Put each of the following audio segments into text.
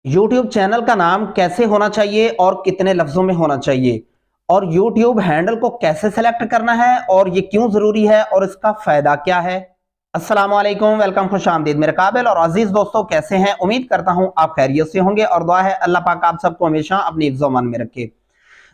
YouTube channel का नाम कैसे होना चाहिए और कितने लफ्जों में होना चाहिए और YouTube हैंडल को कैसे सेलेक्ट करना है और ये क्यों जरूरी है और इसका फायदा क्या है। अस्सलाम वालेकुम, वेलकम, खुश आमदीद मेरे काबिल और अजीज दोस्तों, कैसे हैं? उम्मीद करता हूं आप खैरियत से होंगे और दुआ है अल्लाह पाक आप सबको हमेशा अपनी हिफ्ज़-ओ-अमान में रखे।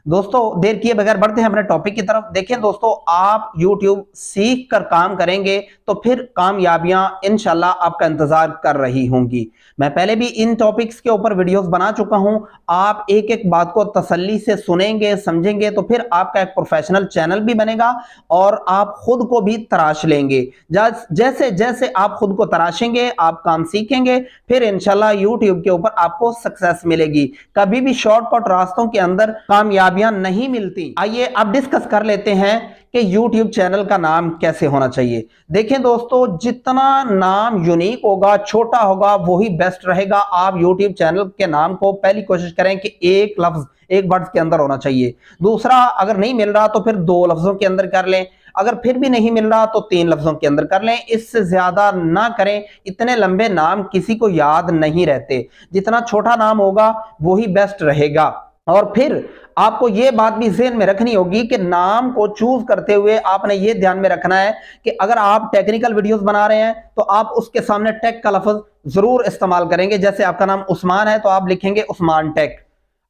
दोस्तों देर किए बगैर बढ़ते हैं अपने टॉपिक की तरफ। देखिए दोस्तों, आप YouTube सीख कर काम करेंगे तो फिर कामयाबियां इंशाल्लाह आपका इंतजार कर रही होंगी। मैं पहले भी इन टॉपिक्स के ऊपर वीडियोस बना चुका हूं। आप एक एक बात को तसल्ली से सुनेंगे, समझेंगे तो फिर आपका एक प्रोफेशनल चैनल भी बनेगा और आप खुद को भी तराश लेंगे। जैसे जैसे आप खुद को तराशेंगे, आप काम सीखेंगे, फिर इंशाल्लाह YouTube के ऊपर आपको सक्सेस मिलेगी। कभी भी शॉर्टकट रास्तों के अंदर कामयाबियां नहीं मिलती। आइए अब डिस्कस कर लेते हैं कि YouTube चैनल का नाम कैसे होना चाहिए। देखें दोस्तों, जितना नाम यूनिक होगा, छोटा होगा, वही बेस्ट रहेगा। आप YouTube चैनल के नाम को पहली कोशिश करें कि एक लफ्ज, एक वर्ड के अंदर होना चाहिए। दूसरा, अगर नहीं मिल रहा तो फिर 2 लफ्जों के अंदर कर लें। अगर फिर भी नहीं मिल रहा तो 3 लफ्जों के अंदर कर लें। इससे ज्यादा ना करें। इतने लंबे नाम किसी को याद नहीं रहते। जितना छोटा नाम होगा वही बेस्ट रहेगा। और फिर आपको यह बात भी ज़हन में रखनी होगी कि नाम को चूज करते हुए आपने ये ध्यान में रखना है कि अगर आप टेक्निकल वीडियोस बना रहे हैं तो आप उसके सामने टेक का लफ्ज जरूर इस्तेमाल करेंगे। जैसे आपका नाम उस्मान है तो आप लिखेंगे उस्मान टेक।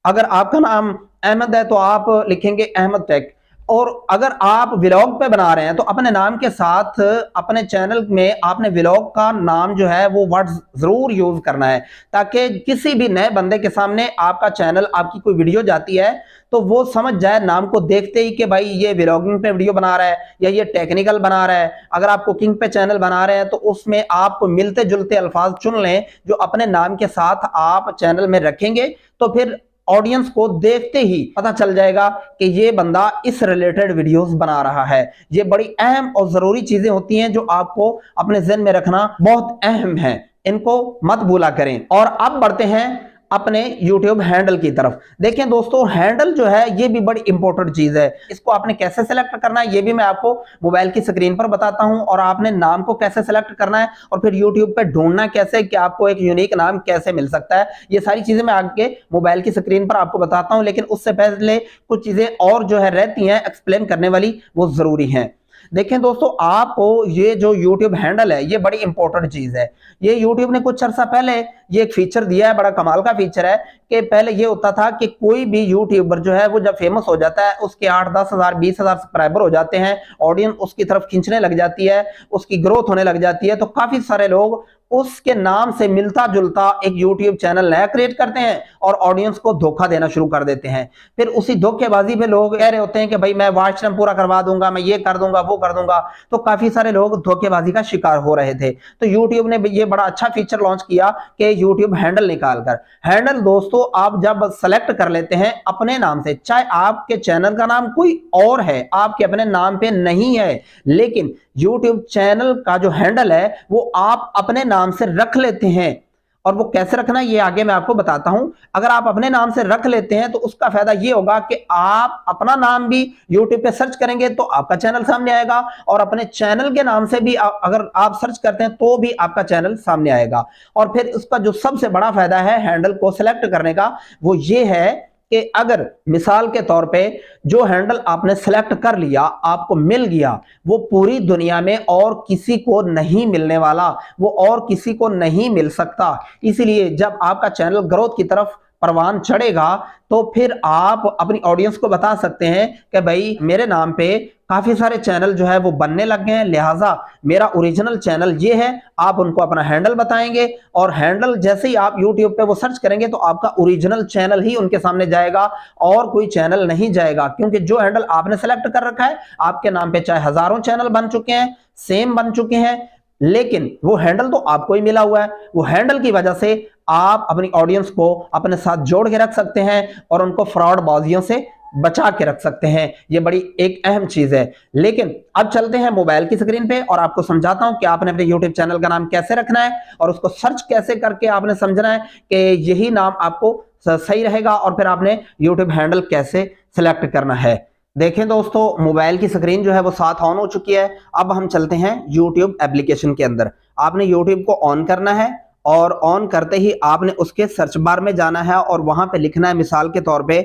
अगर आपका नाम अहमद है तो आप लिखेंगे अहमद टेक। और अगर आप व्लॉग पे बना रहे हैं तो अपने नाम के साथ अपने चैनल में आपने व्लॉग का नाम जो है वो वर्ड जरूर यूज करना है, ताकि किसी भी नए बंदे के सामने आपका चैनल, आपकी कोई वीडियो जाती है तो वो समझ जाए नाम को देखते ही कि भाई ये व्लॉगिंग पे वीडियो बना रहा है या ये टेक्निकल बना रहा है। अगर आप कुकिंग पे चैनल बना रहे हैं तो उसमें आप मिलते जुलते अल्फाज चुन लें जो अपने नाम के साथ आप चैनल में रखेंगे, तो फिर ऑडियंस को देखते ही पता चल जाएगा कि ये बंदा इस रिलेटेड वीडियोस बना रहा है। ये बड़ी अहम और जरूरी चीजें होती हैं जो आपको अपने ज़हन में रखना बहुत अहम है। इनको मत भूला करें। और अब बढ़ते हैं अपने YouTube हैंडल की तरफ। देखें दोस्तों, हैंडल जो है ये भी बड़ी इंपॉर्टेंट चीज है। इसको आपने कैसे सेलेक्ट करना है ये भी मैं आपको मोबाइल की स्क्रीन पर बताता हूं, और आपने नाम को कैसे सेलेक्ट करना है और फिर YouTube पे ढूंढना कैसे कि आपको एक यूनिक नाम कैसे मिल सकता है। ये सारी चीजें मैं आगे मोबाइल की स्क्रीन पर आपको बताता हूं, लेकिन उससे पहले कुछ चीजें और जो है रहती हैं एक्सप्लेन करने वाली, वो जरूरी है। देखें दोस्तों, आपको ये जो YouTube हैंडल है ये बड़ी इंपॉर्टेंट चीज है। ये YouTube ने कुछ अर्सा पहले ये एक फीचर दिया है, बड़ा कमाल का फीचर है कि पहले ये होता था कि कोई भी यूट्यूबर जो है वो जब फेमस हो जाता है, उसके 8-10 हजार 20 हजार सब्सक्राइबर हो जाते हैं, ऑडियंस उसकी तरफ खींचने लग जाती है, उसकी ग्रोथ होने लग जाती है, तो काफी सारे लोग उसके नाम से मिलता जुलता एक यूट्यूब चैनल नया क्रिएट करते हैं और ऑडियंस को धोखा देना शुरू कर देते हैं। फिर उसी धोखेबाजी पे लोग कह रहे होते हैं कि भाई मैं वॉच टाइम पूरा करवा दूंगा, मैं ये कर दूंगा, वो कर दूंगा। तो काफी सारे लोग धोखेबाजी का शिकार हो रहे थे। तो यूट्यूब ने ये बड़ा अच्छा फीचर लॉन्च किया कि यूट्यूब हैंडल निकालकर। हैंडल दोस्तों आप जब सेलेक्ट कर लेते हैं अपने नाम से, चाहे आपके चैनल का नाम कोई और है, आपके अपने नाम पे नहीं है, लेकिन यूट्यूब चैनल का जो हैंडल है वो आप अपने नाम से रख लेते हैं। और वो कैसे रखना है ये आगे मैं आपको बताता हूं। अगर आप अपने नाम से रख लेते हैं तो उसका फायदा ये होगा कि आप अपना नाम भी यूट्यूब पे सर्च करेंगे तो आपका चैनल सामने आएगा, और अपने चैनल के नाम से भी अगर आप सर्च करते हैं तो भी आपका चैनल सामने आएगा। और फिर उसका जो सबसे बड़ा फायदा है हैंडल को सिलेक्ट करने का, वो ये है कि अगर मिसाल के तौर पे जो हैंडल आपने सेलेक्ट कर लिया, आपको मिल गया, वो पूरी दुनिया में और किसी को नहीं मिलने वाला, वो और किसी को नहीं मिल सकता। इसीलिए जब आपका चैनल ग्रोथ की तरफ परवान चढ़ेगा तो फिर आप अपनी ऑडियंस को बता सकते हैं कि भाई मेरे नाम पे काफी सारे चैनल जो है वो बनने लग गए हैं, लिहाजा मेरा ओरिजिनल चैनल ये है। आप उनको अपना हैंडल बताएंगे और हैंडल जैसे ही आप यूट्यूब पे वो सर्च करेंगे तो आपका ओरिजिनल चैनल ही उनके सामने जाएगा और कोई चैनल नहीं जाएगा, क्योंकि जो हैंडल आपने सेलेक्ट कर रखा है, आपके नाम पे चाहे हजारों चैनल बन चुके हैं, सेम बन चुके हैं, लेकिन वो हैंडल तो आपको ही मिला हुआ है। वो हैंडल की वजह से आप अपनी ऑडियंस को अपने साथ जोड़ के रख सकते हैं और उनको फ्रॉड बाजियों से बचा के रख सकते हैं। ये बड़ी एक अहम चीज है। लेकिन अब चलते हैं मोबाइल की स्क्रीन पे और आपको समझाता हूं कि आपने अपने यूट्यूब चैनल का नाम कैसे रखना है और उसको सर्च कैसे करके आपने समझना है कि यही नाम आपको सही रहेगा, और फिर आपने यूट्यूब हैंडल कैसे सिलेक्ट करना है। देखें दोस्तों, मोबाइल की स्क्रीन जो है वो साथ ऑन हो चुकी है। अब हम चलते हैं YouTube एप्लीकेशन के अंदर। आपने YouTube को ऑन करना है और ऑन करते ही आपने उसके सर्च बार में जाना है और वहां पे लिखना है, मिसाल के तौर पे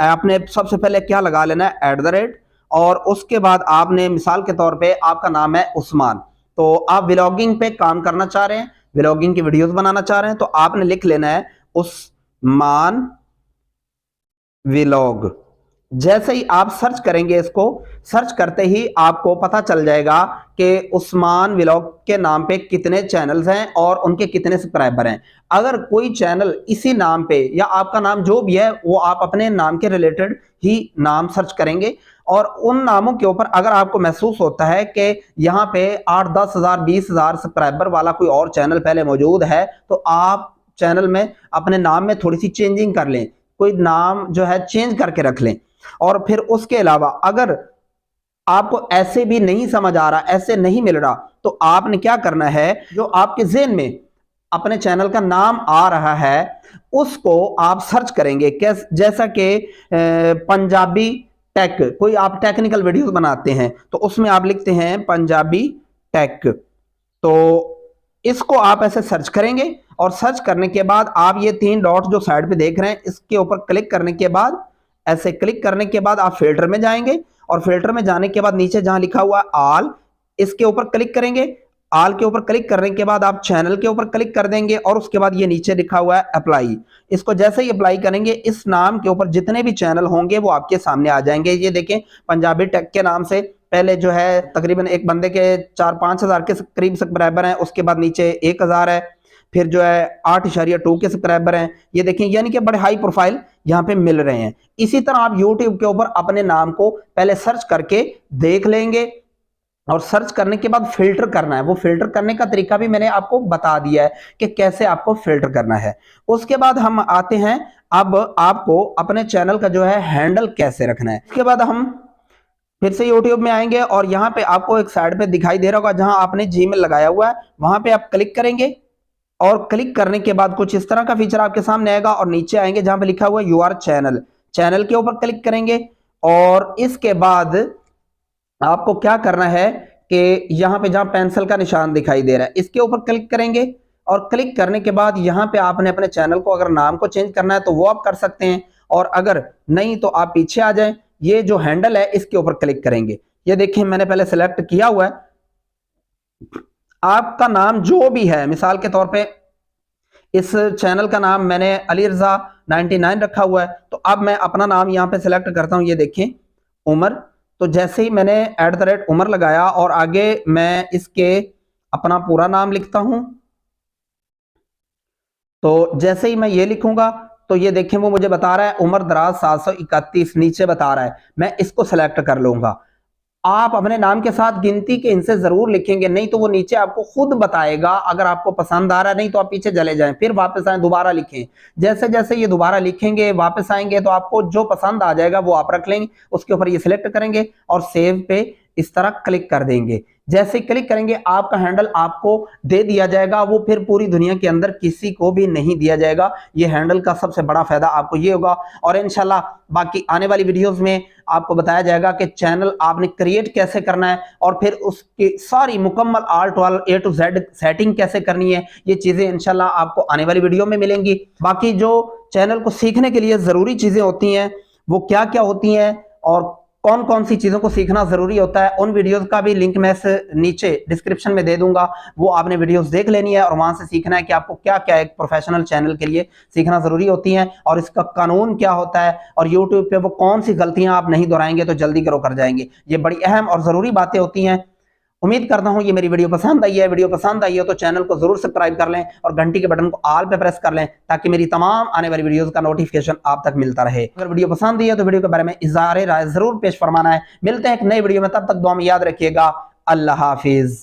आपने सबसे पहले क्या लगा लेना है, @ और उसके बाद आपने मिसाल के तौर पे आपका नाम है उस्मान, तो आप व्लॉगिंग पे काम करना चाह रहे हैं, व्लॉगिंग की वीडियोस बनाना चाह रहे हैं, तो आपने लिख लेना है उस्मान व्लॉग। जैसे ही आप सर्च करेंगे, इसको सर्च करते ही आपको पता चल जाएगा कि उस्मान व्लॉग के नाम पे कितने चैनल्स हैं और उनके कितने सब्सक्राइबर हैं। अगर कोई चैनल इसी नाम पे या आपका नाम जो भी है वो आप अपने नाम के रिलेटेड ही नाम सर्च करेंगे और उन नामों के ऊपर अगर आपको महसूस होता है कि यहाँ पे 8-10 हज़ार 20 हज़ार सब्सक्राइबर वाला कोई और चैनल पहले मौजूद है, तो आप चैनल में अपने नाम में थोड़ी सी चेंजिंग कर लें, कोई नाम जो है चेंज करके रख लें। और फिर उसके अलावा अगर आपको ऐसे भी नहीं समझ आ रहा, ऐसे नहीं मिल रहा, तो आपने क्या करना है, जो आपके ज़हन में अपने चैनल का नाम आ रहा है उसको आप सर्च करेंगे। जैसा कि पंजाबी टेक, कोई आप टेक्निकल वीडियोस बनाते हैं तो उसमें आप लिखते हैं पंजाबी टेक, तो इसको आप ऐसे सर्च करेंगे और सर्च करने के बाद आप ये 3 डॉट जो साइड पे देख रहे हैं इसके ऊपर क्लिक करने के बाद, ऐसे क्लिक करने के बाद आप फिल्टर में जाएंगे और फिल्टर में जाने के बाद नीचे जहां लिखा हुआ ऑल, इसके ऊपर क्लिक करेंगे। ऑल के ऊपर क्लिक करने के बाद आप चैनल के ऊपर क्लिक कर देंगे और उसके बाद ये नीचे लिखा हुआ है अप्लाई, इसको जैसे ही अप्लाई करेंगे इस नाम के ऊपर जितने भी चैनल होंगे वो आपके सामने आ जाएंगे। ये देखें, पंजाबी टेक के नाम से पहले जो है तकरीबन एक बंदे के 4-5 हज़ार के करीब सब्सक्राइबर हैं, उसके बाद नीचे 1,000 है, फिर जो है 8.2 के सब्सक्राइबर हैं। ये देखें, यानी कि बड़े हाई प्रोफाइल यहाँ पे मिल रहे हैं। इसी तरह आप YouTube के ऊपर अपने नाम को पहले सर्च करके देख लेंगे और सर्च करने के बाद फिल्टर करना है। वो फिल्टर करने का तरीका भी मैंने आपको बता दिया है कि कैसे आपको फिल्टर करना है। उसके बाद हम आते हैं, अब आपको अपने चैनल का जो है हैंडल कैसे रखना है। उसके बाद हम फिर से YouTube में आएंगे और यहाँ पे आपको एक साइड पे दिखाई दे रहा होगा जहां आपने Gmail लगाया हुआ है, वहां पे आप क्लिक करेंगे और क्लिक करने के बाद कुछ इस तरह का फीचर आपके सामने आएगा और नीचे आएंगे जहां पे लिखा हुआ है यूआर चैनल, चैनल के ऊपर क्लिक करेंगे और इसके बाद आपको क्या करना है कि यहाँ पे जहां पेंसिल का निशान दिखाई दे रहा है इसके ऊपर क्लिक करेंगे और क्लिक करने के बाद यहाँ पे आपने अपने चैनल को अगर नाम को चेंज करना है तो वो आप कर सकते हैं और अगर नहीं तो आप पीछे आ जाएं, ये जो हैंडल है इसके ऊपर क्लिक करेंगे। ये देखिए मैंने पहले सेलेक्ट किया हुआ है, आपका नाम जो भी है, मिसाल के तौर पे इस चैनल का नाम मैंने अली रजा 99 रखा हुआ है, तो अब मैं अपना नाम यहाँ पे सिलेक्ट करता हूँ। ये देखें उमर, तो जैसे ही मैंने @उमर लगाया और आगे मैं इसके अपना पूरा नाम लिखता हूं, तो जैसे ही मैं ये लिखूंगा तो ये देखें वो मुझे बता रहा है उमर दराज 731 नीचे बता रहा है, मैं इसको सेलेक्ट कर लूंगा। आप अपने नाम के साथ गिनती के इनसे जरूर लिखेंगे, नहीं तो वो नीचे आपको खुद बताएगा। अगर आपको पसंद आ रहा है, नहीं तो आप पीछे चले जाएं, फिर वापस आए, दोबारा लिखें। जैसे जैसे ये दोबारा लिखेंगे वापस आएंगे तो आपको जो पसंद आ जाएगा वो आप रख लेंगे, उसके ऊपर ये सिलेक्ट करेंगे और सेव पे इस तरह क्लिक कर देंगे। जैसे क्लिक करेंगे आपका हैंडल आपको दे दिया जाएगा, वो फिर पूरी दुनिया के अंदर किसी को भी नहीं दिया जाएगा। ये हैंडल का सबसे बड़ा फायदा आपको ये होगा और इंशाल्लाह बाकी आने वाली वीडियोस में आपको बताया जाएगा कि चैनल आपने क्रिएट कैसे करना है और फिर उसकी सारी मुकम्मल A to Z सेटिंग कैसे करनी है। ये चीजें इंशाल्लाह आपको आने वाली वीडियो में मिलेंगी। बाकी जो चैनल को सीखने के लिए जरूरी चीजें होती हैं वो क्या क्या होती हैं और कौन कौन सी चीजों को सीखना जरूरी होता है, उन वीडियोस का भी लिंक मैं नीचे डिस्क्रिप्शन में दे दूंगा। वो आपने वीडियोस देख लेनी है और वहां से सीखना है कि आपको क्या क्या एक प्रोफेशनल चैनल के लिए सीखना जरूरी होती है और इसका कानून क्या होता है और यूट्यूब पे वो कौन सी गलतियां आप नहीं दोहराएंगे तो जल्दी करो कर जाएंगे। ये बड़ी अहम और जरूरी बातें होती हैं। उम्मीद करता हूं ये मेरी वीडियो पसंद आई है। वीडियो पसंद आई हो तो चैनल को जरूर सब्सक्राइब कर लें और घंटी के बटन को ऑल पे प्रेस कर लें ताकि मेरी तमाम आने वाली वीडियोस का नोटिफिकेशन आप तक मिलता रहे। अगर वीडियो पसंद आई है तो वीडियो के बारे में इज़हार राय जरूर पेश फरमाना है। मिलते हैं एक नई वीडियो में, तब तक दुआ में याद रखिएगा। अल्लाह हाफिज।